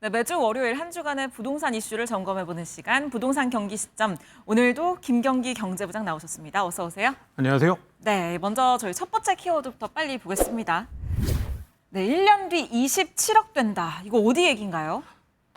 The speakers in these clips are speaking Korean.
네, 매주 월요일 한 주간의 부동산 이슈를 점검해보는 시간, 부동산 경기 시점. 오늘도 김경기 경제부장 나오셨습니다. 어서 오세요. 안녕하세요. 네, 먼저 저희 첫 번째 키워드부터 빨리 보겠습니다. 네, 1년 뒤 27억 된다. 이거 어디 얘기인가요?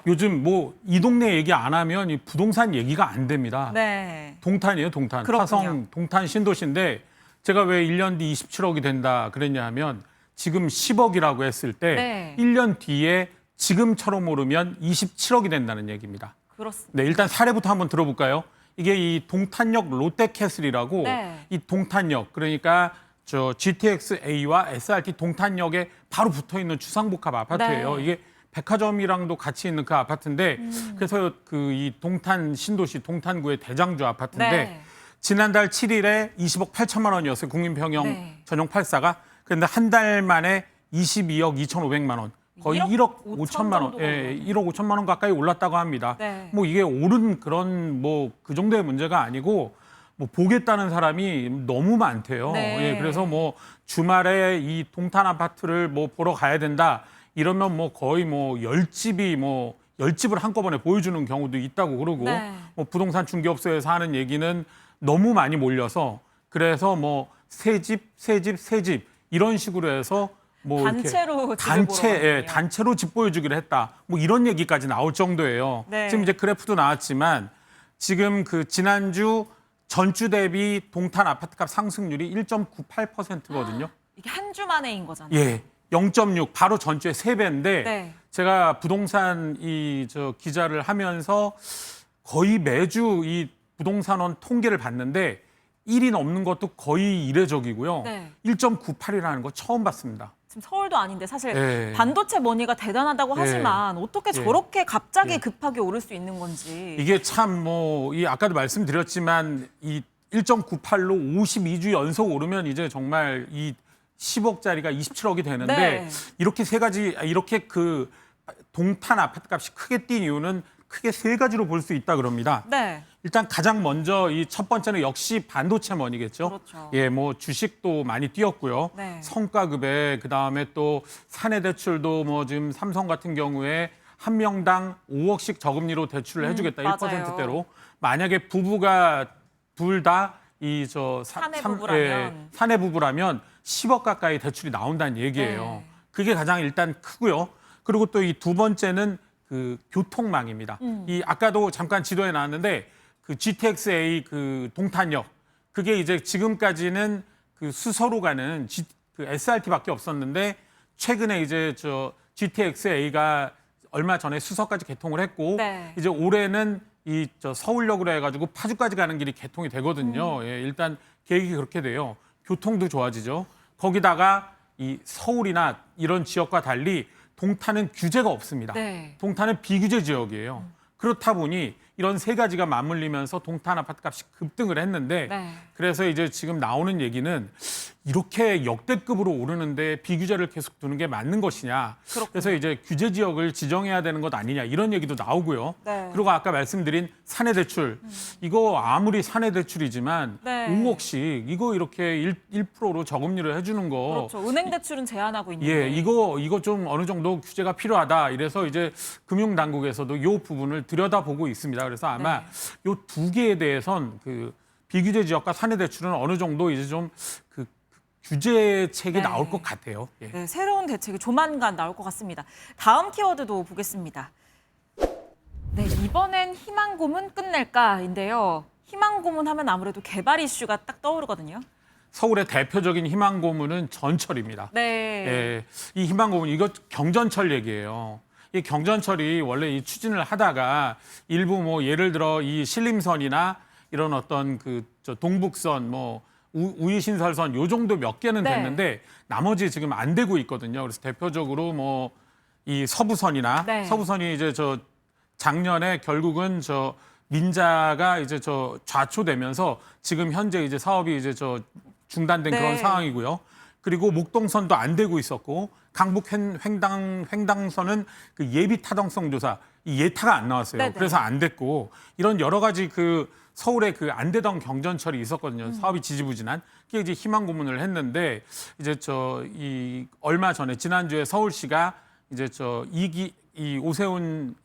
요즘 뭐 이 동네 얘기 안 하면 이 부동산 얘기가 안 됩니다. 네. 동탄이에요, 동탄. 그렇군요. 화성 동탄 신도시인데 제가 왜 1년 뒤 27억이 된다 그랬냐 하면 지금 10억이라고 했을 때 네. 1년 뒤에 지금처럼 오르면 27억이 된다는 얘기입니다. 그렇습니다. 네, 일단 사례부터 한번 들어볼까요? 이게 이 동탄역 롯데캐슬이라고 네. 이 동탄역 그러니까 저 GTX-A와 SRT 동탄역에 바로 붙어 있는 주상복합 아파트예요. 네. 이게 백화점이랑도 같이 있는 그 아파트인데 그래서 그 이 동탄 신도시 동탄구의 대장주 아파트인데 네. 지난달 7일에 20억 8천만 원이었어요. 국민평형 네. 전용 8사가. 그런데 한 달 만에 22억 2,500만 원. 거의 1억 5천만 원, 예, 1억 5천만 원 가까이 올랐다고 합니다. 네. 뭐 이게 오른 그런 뭐 그 정도의 문제가 아니고 뭐 보겠다는 사람이 너무 많대요. 네. 예, 그래서 뭐 주말에 이 동탄 아파트를 뭐 보러 가야 된다 이러면 뭐 거의 뭐 10집을 한꺼번에 보여주는 경우도 있다고 그러고 네. 뭐 부동산 중개업소에서 하는 얘기는 너무 많이 몰려서 그래서 뭐 세 집 이런 식으로 해서 뭐 단체로 이렇게 단체로 집 보여주기로 했다. 뭐 이런 얘기까지 나올 정도예요. 네. 지금 이제 그래프도 나왔지만 지금 그 지난주 전주 대비 동탄 아파트값 상승률이 1.98%거든요. 이게 한 주 만에인 거잖아요. 예. 0.6 바로 전주의 3배인데 네. 제가 부동산 기자를 하면서 거의 매주 이 부동산원 통계를 봤는데 1이 넘는 것도 거의 이례적이고요. 네. 1.98이라는 거 처음 봤습니다. 지금 서울도 아닌데 사실 예. 반도체 머니가 대단하다고 예. 하지만 어떻게 예. 저렇게 갑자기 예. 급하게 오를 수 있는 건지. 이게 참 뭐 이 아까도 말씀드렸지만 이 1.98로 52주 연속 오르면 이제 정말 이 10억짜리가 27억이 되는데 네. 이렇게 그 동탄 아파트값이 크게 뛴 이유는 크게 세 가지로 볼 수 있다 그럽니다. 네. 일단 가장 먼저 이 첫 번째는 역시 반도체 머니겠죠. 그렇죠. 예, 뭐 주식도 많이 뛰었고요. 네. 성과급에 그다음에 또 사내 대출도 뭐 지금 삼성 같은 경우에 한 명당 5억씩 저금리로 대출을 해주겠다. 맞아요. 1%대로. 만약에 부부가 둘 다 사내 부부라면. 사내 부부라면 10억 가까이 대출이 나온다는 얘기예요. 네. 그게 가장 일단 크고요. 그리고 또 이 두 번째는 그 교통망입니다. 이 아까도 잠깐 지도에 나왔는데 그 GTX-A 그 동탄역 그게 이제 지금까지는 그 수서로 가는 그 SRT밖에 없었는데 최근에 이제 GTX-A가 얼마 전에 수서까지 개통을 했고 네. 이제 올해는 서울역으로 해가지고 파주까지 가는 길이 개통이 되거든요. 예, 일단 계획이 그렇게 돼요. 교통도 좋아지죠. 거기다가 이 서울이나 이런 지역과 달리 동탄은 규제가 없습니다. 네. 동탄은 비규제 지역이에요. 그렇다 보니 이런 세 가지가 맞물리면서 동탄 아파트값이 급등을 했는데 네. 그래서 이제 지금 나오는 얘기는 이렇게 역대급으로 오르는데 비규제를 계속 두는 게 맞는 것이냐. 그렇군요. 그래서 이제 규제 지역을 지정해야 되는 것 아니냐 이런 얘기도 나오고요. 네. 그리고 아까 말씀드린 사내 대출 이거 아무리 사내 대출이지만 네. 5억씩 이거 이렇게 1%로 저금리를 해주는 거 그렇죠. 은행 대출은 제한하고 있는데. 예, 이거 좀 어느 정도 규제가 필요하다. 이래서 이제 금융당국에서도 이 부분을 들여다보고 있습니다. 그래서 아마 이 두 개에 대해선 그 비규제 지역과 사내 대출은 어느 정도 이제 좀 그 규제책이 네. 나올 것 같아요. 예. 네, 새로운 대책이 조만간 나올 것 같습니다. 다음 키워드도 보겠습니다. 네, 이번엔 희망고문 끝낼까인데요. 희망고문 하면 아무래도 개발 이슈가 딱 떠오르거든요. 서울의 대표적인 희망 고문은 전철입니다. 네. 예, 이 희망 고문 이거 경전철 얘기예요. 이 경전철이 원래 이 추진을 하다가 일부 뭐 예를 들어 이 신림선이나 이런 어떤 동북선 뭐 우이신설선 요 정도 몇 개는 네. 됐는데 나머지 지금 안 되고 있거든요. 그래서 대표적으로 뭐 이 서부선이나 네. 서부선이 이제 작년에 결국은 민자가 이제 좌초되면서 지금 현재 이제 사업이 이제 중단된 네. 그런 상황이고요. 그리고 목동선도 안 되고 있었고 강북 횡당선은 그 예비 타당성 조사 이 예타가 안 나왔어요. 네네. 그래서 안 됐고 이런 여러 가지 그 서울에 그 안 되던 경전철이 있었거든요. 사업이 지지부진한. 그게 이제 희망 고문을 했는데 이제 이 얼마 전에 지난주에 서울시가 이제 이 오세훈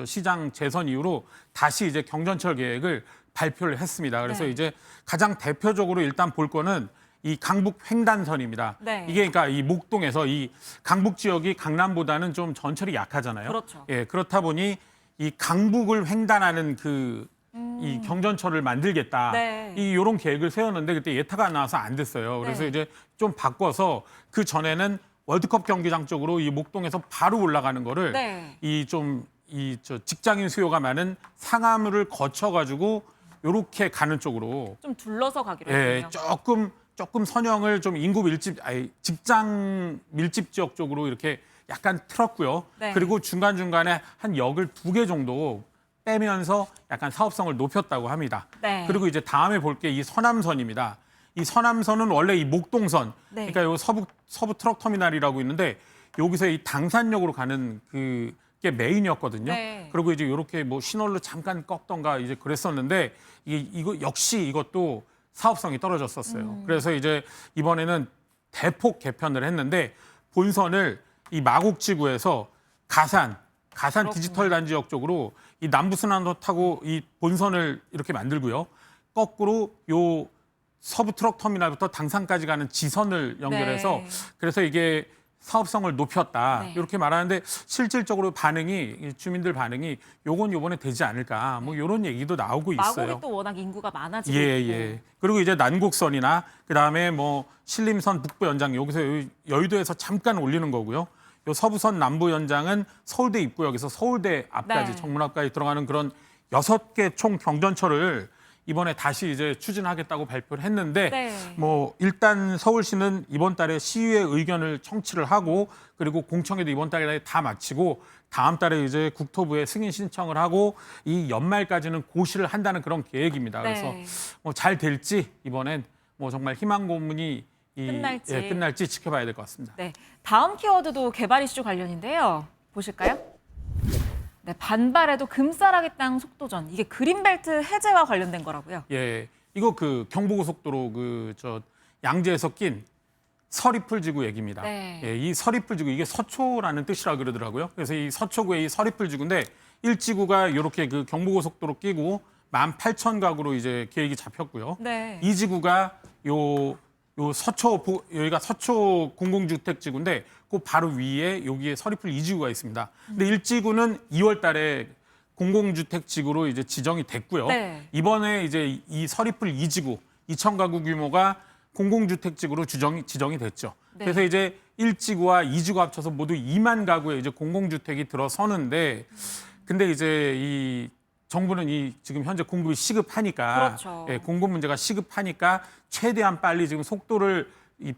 시장 재선 이후로 다시 이제 경전철 계획을 발표를 했습니다. 그래서 네. 이제 가장 대표적으로 일단 볼 거는 이 강북 횡단선입니다. 네. 이게 그러니까 이 목동에서 이 강북 지역이 강남보다는 좀 전철이 약하잖아요. 그렇죠. 예, 그렇다 보니 이 강북을 횡단하는 이 경전철을 만들겠다. 네. 이 요런 계획을 세웠는데 그때 예타가 안 나와서 안 됐어요. 그래서 네. 이제 좀 바꿔서 그 전에는 월드컵 경기장 쪽으로 이 목동에서 바로 올라가는 거를 네. 직장인 수요가 많은 상암을 거쳐 가지고 요렇게 가는 쪽으로 좀 둘러서 가기로 예, 했군요. 조금 선형을 좀 직장 밀집 지역 쪽으로 이렇게 약간 틀었고요. 네. 그리고 중간중간에 한 역을 2개 정도 빼면서 약간 사업성을 높였다고 합니다. 네. 그리고 이제 다음에 볼 게 이 서남선입니다. 이 서남선은 원래 이 목동선, 네. 그러니까 요 서부 트럭 터미널이라고 있는데 여기서 이 당산역으로 가는 그게 메인이었거든요. 네. 그리고 이제 이렇게 뭐 신호를 잠깐 꺾던가 이제 그랬었는데 이거 역시 이것도 사업성이 떨어졌었어요. 그래서 이제 이번에는 대폭 개편을 했는데 본선을 이 마곡지구에서 가산 그렇군요. 디지털 단지역 쪽으로 이 남부순환도 타고 이 본선을 이렇게 만들고요. 거꾸로 요 서부 트럭 터미널부터 당산까지 가는 지선을 연결해서 네. 그래서 이게 사업성을 높였다. 네. 이렇게 말하는데 실질적으로 반응이 주민들 반응이 요건 요번에 되지 않을까. 뭐 요런 얘기도 나오고 있어요. 마곡이 또 워낙 인구가 많아지고 예, 있고. 예. 그리고 이제 난곡선이나 그다음에 뭐 신림선 북부 연장 여기서 여의도에서 잠깐 올리는 거고요. 요 서부선 남부 연장은 서울대 입구역에서 서울대 앞까지 네. 정문앞까지 들어가는 그런 6개 총 경전철을 이번에 다시 이제 추진하겠다고 발표를 했는데 네. 뭐 일단 서울시는 이번 달에 시의회 의견을 청취를 하고 그리고 공청회도 이번 달에 다 마치고 다음 달에 이제 국토부에 승인 신청을 하고 이 연말까지는 고시를 한다는 그런 계획입니다. 그래서 네. 뭐 잘 될지 이번엔 뭐 정말 희망 고문이 끝날지 지켜봐야 될 것 같습니다. 네. 다음 키워드도 개발 이슈 관련인데요. 보실까요? 네, 반발에도 금싸라기 땅 속도전. 이게 그린벨트 해제와 관련된 거라고요. 예, 이거 그 경부고속도로 양재에서 낀 서리풀지구 얘기입니다. 네. 예, 이 서리풀지구 이게 서초라는 뜻이라 그러더라고요. 그래서 이 서초구의 이 서리풀지구인데 1지구가 이렇게 그 경부고속도로 끼고 18,000가구로 이제 계획이 잡혔고요. 네. 2지구가 여기가 서초 공공주택지구인데 그 바로 위에 여기에 서리풀 2지구가 있습니다. 근데 1지구는 2월 달에 공공주택지구로 이제 지정이 됐고요. 네. 이번에 이제 이 서리풀 2지구 2,000가구 규모가 공공주택지구로 지정이 됐죠. 네. 그래서 이제 1지구와 2지구 합쳐서 모두 2만 가구의 이제 공공주택이 들어서는데 근데 이제 이 정부는 지금 현재 공급이 시급하니까 그렇죠. 예, 공급 문제가 시급하니까 최대한 빨리 지금 속도를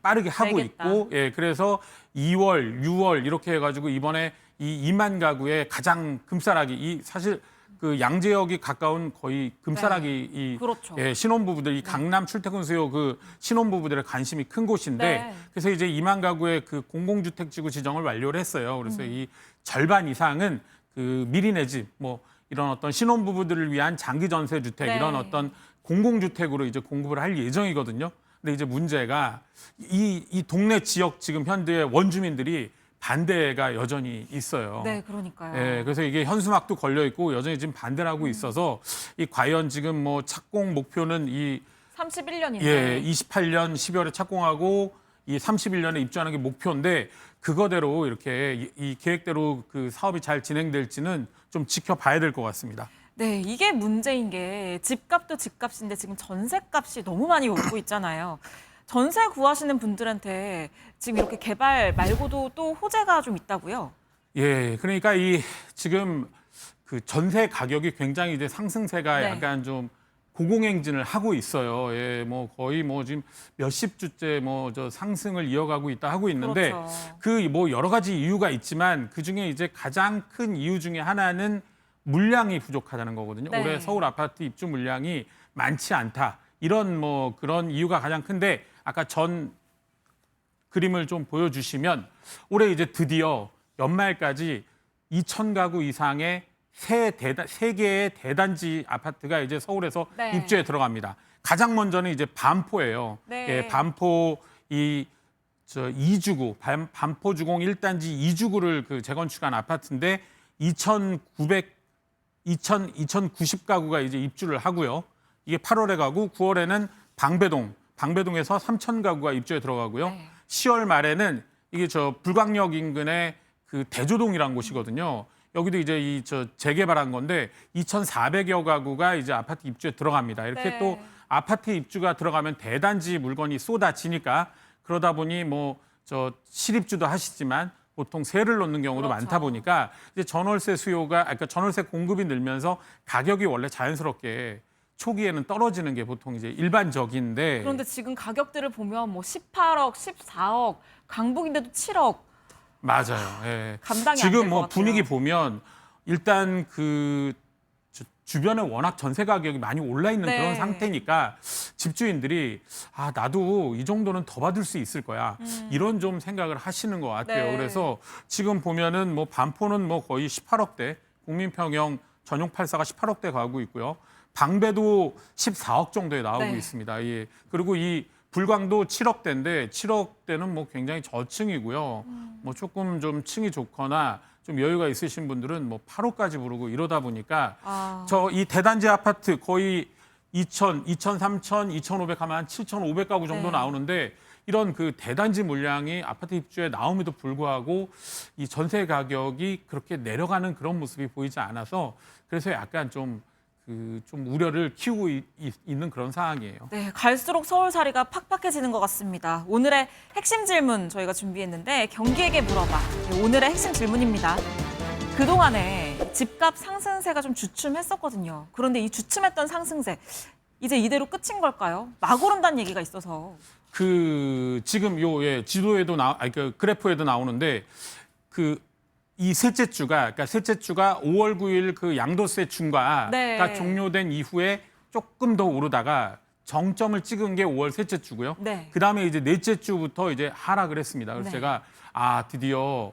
빠르게 하고 내겠다. 있고 그래서 2월, 6월 이렇게 해가지고 이번에 이 2만 가구의 가장 금싸라기 사실 그 양재역이 가까운 거의 금싸라기 그렇죠. 신혼부부들 이 강남 출퇴근 수요 그 신혼부부들의 관심이 큰 곳인데 네. 그래서 이제 2만 가구의 그 공공주택지구 지정을 완료를 했어요. 그래서 이 절반 이상은 그 미리 내 집 뭐 이런 어떤 신혼부부들을 위한 장기 전세 주택 네. 이런 어떤 공공주택으로 이제 공급을 할 예정이거든요. 근데 이제 문제가 이 동네 지역 지금 현재 원주민들이 반대가 여전히 있어요. 네, 그러니까요. 예, 그래서 이게 현수막도 걸려 있고 여전히 지금 반대를 하고 있어서 과연 지금 뭐 착공 목표는 31년인데. 28년 12월에 착공하고 31년에 입주하는 게 목표인데 그거대로 이렇게 이 계획대로 그 사업이 잘 진행될지는 좀 지켜봐야 될 것 같습니다. 네, 이게 문제인 게 집값도 집값인데 지금 전세값이 너무 많이 오르고 있잖아요. 전세 구하시는 분들한테 지금 이렇게 개발 말고도 또 호재가 좀 있다고요? 예, 그러니까 지금 그 전세 가격이 굉장히 이제 상승세가 네. 약간 좀 고공행진을 하고 있어요. 예, 뭐 거의 뭐 지금 몇십 주째 뭐 상승을 이어가고 있다 하고 있는데 그렇죠. 그 뭐 여러 가지 이유가 있지만 그 중에 이제 가장 큰 이유 중에 하나는 물량이 부족하다는 거거든요. 네. 올해 서울 아파트 입주 물량이 많지 않다. 이런 뭐 그런 이유가 가장 큰데 아까 전 그림을 좀 보여주시면 올해 이제 드디어 연말까지 2,000가구 이상의 세 개의 대단지 아파트가 이제 서울에서 네. 입주에 들어갑니다. 가장 먼저는 이제 반포예요. 네. 예, 반포 2주구, 반포 주공 1단지 2주구를 그 재건축한 아파트인데 2,090가구가 이제 입주를 하고요. 이게 8월에 가고 9월에는 방배동에서 3,000가구가 입주에 들어가고요. 네. 10월 말에는 이게 저 불광역 인근의 그 대조동이라는 곳이거든요. 여기도 이제 이 저 재개발한 건데 2,400여 가구가 이제 아파트 입주에 들어갑니다. 이렇게 네. 또 아파트 입주가 들어가면 대단지 물건이 쏟아지니까 그러다 보니 뭐 저 실입주도 하시지만 보통 세를 놓는 경우도 그렇죠. 많다 보니까 이제 전월세 수요가 그러니까 전월세 공급이 늘면서 가격이 원래 자연스럽게 초기에는 떨어지는 게 보통 이제 일반적인데 그런데 지금 가격들을 보면 뭐 18억, 14억, 강북인데도 7억. 맞아요. 예. 감당이 안 지금 될 것 뭐 같아요. 분위기 보면 일단 그 주변에 워낙 전세 가격이 많이 올라 있는 네. 그런 상태니까 집주인들이 아 나도 이 정도는 더 받을 수 있을 거야 이런 좀 생각을 하시는 것 같아요. 네. 그래서 지금 보면은 뭐 반포는 뭐 거의 18억대, 국민평형 전용 84가 18억대 가고 있고요. 방배도 14억 정도에 나오고 네. 있습니다. 예. 그리고 이 불광도 7억대인데 7억대는 뭐 굉장히 저층이고요. 뭐 조금 좀 층이 좋거나 좀 여유가 있으신 분들은 뭐 8억까지 부르고 이러다 보니까 아. 저 이 대단지 아파트 거의 2,000, 2,300, 2,500 하면 한 7,500가구 정도 네. 나오는데 이런 그 대단지 물량이 아파트 입주에 나옴에도 불구하고 이 전세 가격이 그렇게 내려가는 그런 모습이 보이지 않아서 그래서 약간 좀 좀 우려를 키우고 있는 그런 상황이에요. 네, 갈수록 서울살이가 팍팍해지는 것 같습니다. 오늘의 핵심 질문 저희가 준비했는데 경기에게 물어봐. 네, 오늘의 핵심 질문입니다. 그동안에 집값 상승세가 좀 주춤했었거든요. 그런데 이 주춤했던 상승세 이제 이대로 끝인 걸까요? 막 오른다는 얘기가 있어서. 그 지금 지도에도 그 그래프에도 나오는데 이 셋째 주가 5월 9일 그 양도세 중과가 네. 종료된 이후에 조금 더 오르다가 정점을 찍은 게 5월 셋째 주고요. 네. 그다음에 이제 넷째 주부터 이제 하락을 했습니다. 그래서 네. 제가 드디어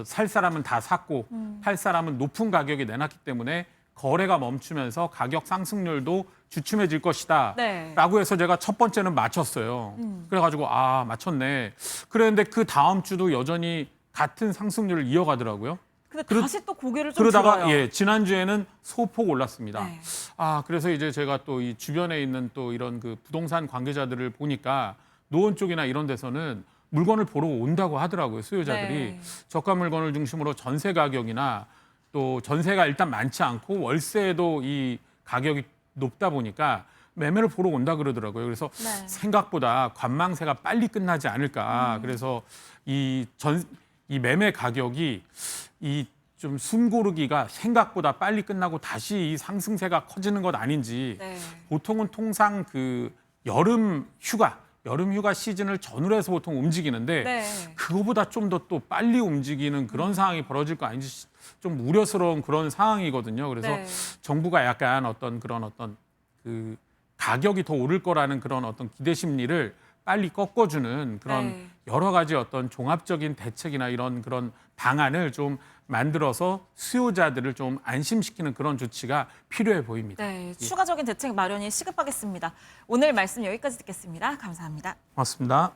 살 사람은 다 샀고 팔 사람은 높은 가격에 내놨기 때문에 거래가 멈추면서 가격 상승률도 주춤해질 것이다. 네. 라고 해서 제가 첫 번째는 맞췄어요. 그래가지고 맞췄네. 그랬는데 그 다음 주도 여전히 같은 상승률을 이어가더라고요. 근데 다시 또 고개를 좀 그러다가 들어요. 지난주에는 소폭 올랐습니다. 네. 그래서 이제 제가 또 이 주변에 있는 또 이런 그 부동산 관계자들을 보니까 노원 쪽이나 이런 데서는 물건을 보러 온다고 하더라고요. 수요자들이. 네. 저가 물건을 중심으로 전세 가격이나 또 전세가 일단 많지 않고 월세도 이 가격이 높다 보니까 매매를 보러 온다 그러더라고요. 그래서 네. 생각보다 관망세가 빨리 끝나지 않을까. 그래서 이 매매 가격이 좀 숨고르기가 생각보다 빨리 끝나고 다시 이 상승세가 커지는 것 아닌지 네. 보통은 통상 그 여름 휴가 시즌을 전후로 해서 보통 움직이는데 네. 그거보다 좀 더 또 빨리 움직이는 그런 상황이 벌어질 거 아닌지 좀 우려스러운 그런 상황이거든요. 그래서 네. 정부가 약간 그런 그 가격이 더 오를 거라는 그런 기대 심리를 빨리 꺾어주는 그런 네. 여러 가지 종합적인 대책이나 그런 방안을 좀 만들어서 수요자들을 좀 안심시키는 그런 조치가 필요해 보입니다. 네, 추가적인 대책 마련이 시급하겠습니다. 오늘 말씀 여기까지 듣겠습니다. 감사합니다. 고맙습니다.